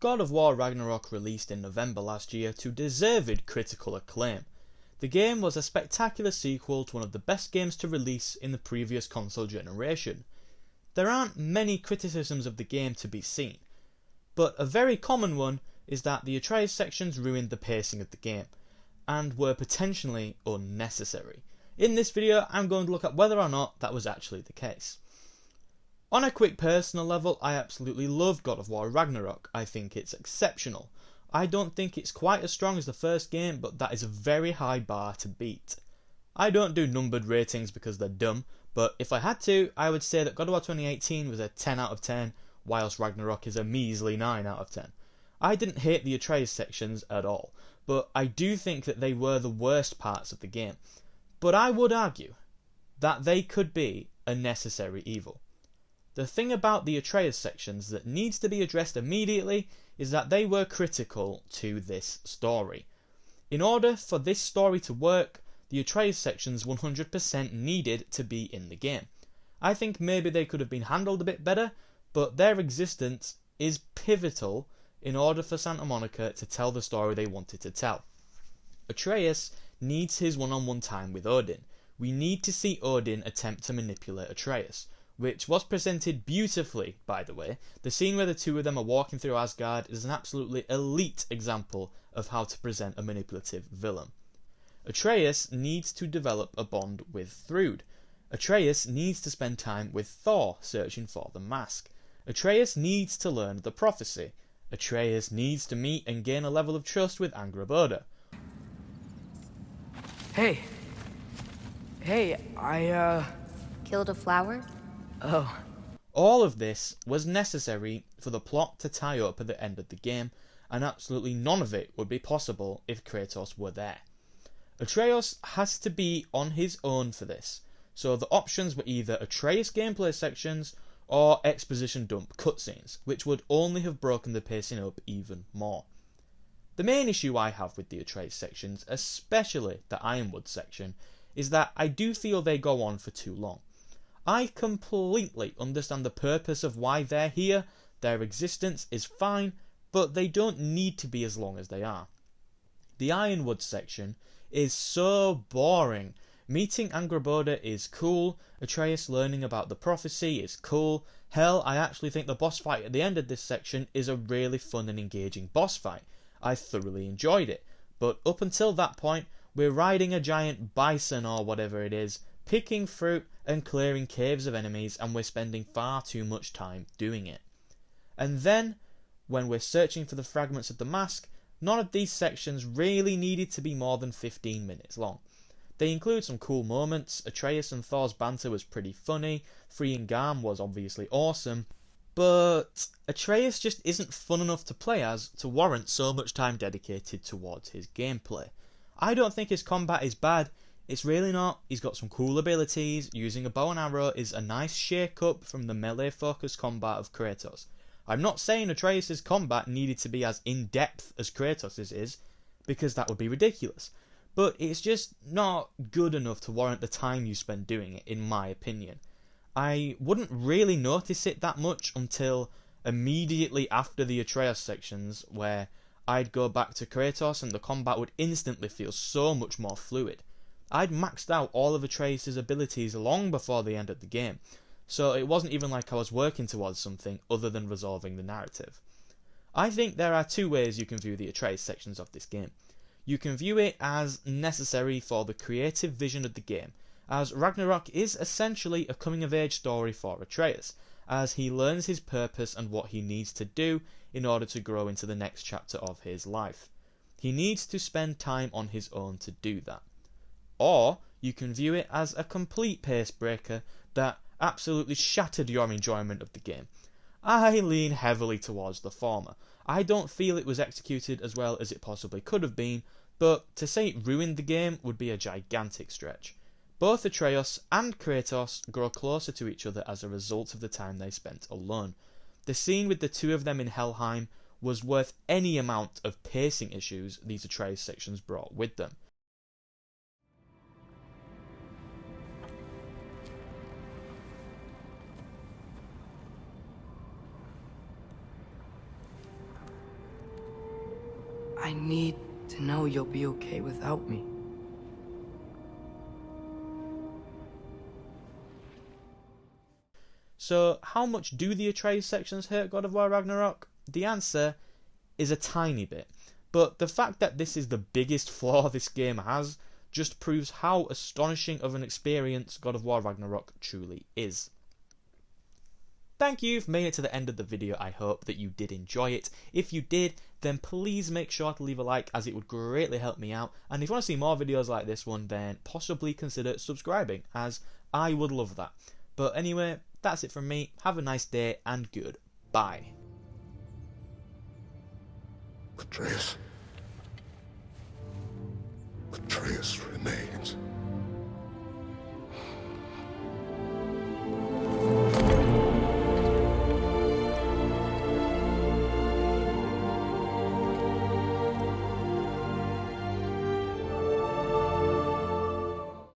God of War Ragnarok released in November last year to deserved critical acclaim. The game was a spectacular sequel to one of the best games to release in the previous console generation. There aren't many criticisms of the game to be seen, but a very common one is that the Atreus sections ruined the pacing of the game, and were potentially unnecessary. In this video, I'm going to look at whether or not that was actually the case. On a quick personal level, I absolutely love God of War Ragnarok. I think it's exceptional. I don't think it's quite as strong as the first game, but that is a very high bar to beat. I don't do numbered ratings because they're dumb, but if I had to, I would say that God of War 2018 was a 10 out of 10, whilst Ragnarok is a measly 9 out of 10. I didn't hate the Atreus sections at all, but I do think that they were the worst parts of the game. But I would argue that they could be a necessary evil. The thing about the Atreus sections that needs to be addressed immediately is that they were critical to this story. In order for this story to work, the Atreus sections 100% needed to be in the game. I think maybe they could have been handled a bit better, but their existence is pivotal in order for Santa Monica to tell the story they wanted to tell. Atreus needs his one-on-one time with Odin. We need to see Odin attempt to manipulate Atreus, which was presented beautifully, by the way. The scene where the two of them are walking through Asgard is an absolutely elite example of how to present a manipulative villain. Atreus needs to develop a bond with Thrud. Atreus needs to spend time with Thor, searching for the mask. Atreus needs to learn the prophecy. Atreus needs to meet and gain a level of trust with Angrboda. Hey, I Killed a flower? Oh. All of this was necessary for the plot to tie up at the end of the game, and absolutely none of it would be possible if Kratos were there. Atreus has to be on his own for this, so the options were either Atreus gameplay sections or exposition dump cutscenes, which would only have broken the pacing up even more. The main issue I have with the Atreus sections, especially the Ironwood section, is that I do feel they go on for too long. I completely understand the purpose of why they're here, their existence is fine, but they don't need to be as long as they are. The Ironwood section is so boring. Meeting Angrboda is cool, Atreus learning about the prophecy is cool, hell, I actually think the boss fight at the end of this section is a really fun and engaging boss fight. I thoroughly enjoyed it, but up until that point, we're riding a giant bison or whatever it is, picking fruit and clearing caves of enemies, and we're spending far too much time doing it. And then, when we're searching for the fragments of the mask, none of these sections really needed to be more than 15 minutes long. They include some cool moments. Atreus and Thor's banter was pretty funny, freeing Garm was obviously awesome, but Atreus just isn't fun enough to play as to warrant so much time dedicated towards his gameplay. I don't think his combat is bad, it's really not. He's got some cool abilities. Using a bow and arrow is a nice shake up from the melee focused combat of Kratos. I'm not saying Atreus' combat needed to be as in depth as Kratos' is, because that would be ridiculous, but it's just not good enough to warrant the time you spend doing it, in my opinion. I wouldn't really notice it that much until immediately after the Atreus sections, where I'd go back to Kratos and the combat would instantly feel so much more fluid. I'd maxed out all of Atreus' abilities long before the end of the game, so it wasn't even like I was working towards something other than resolving the narrative. I think there are two ways you can view the Atreus sections of this game. You can view it as necessary for the creative vision of the game, as Ragnarok is essentially a coming-of-age story for Atreus, as he learns his purpose and what he needs to do in order to grow into the next chapter of his life. He needs to spend time on his own to do that. Or you can view it as a complete pace breaker that absolutely shattered your enjoyment of the game. I lean heavily towards the former. I don't feel it was executed as well as it possibly could have been, but to say it ruined the game would be a gigantic stretch. Both Atreus and Kratos grow closer to each other as a result of the time they spent alone. The scene with the two of them in Helheim was worth any amount of pacing issues these Atreus sections brought with them. I need to know you'll be okay without me. So, how much do the Atreus sections hurt God of War Ragnarok? The answer is a tiny bit. But the fact that this is the biggest flaw this game has just proves how astonishing of an experience God of War Ragnarok truly is. Thank you for making it to the end of the video. I hope that you did enjoy it. If you did, then please make sure to leave a like, as it would greatly help me out. And if you want to see more videos like this one, then possibly consider subscribing, as I would love that. But anyway, that's it from me. Have a nice day and goodbye. Atreus. Atreus remains.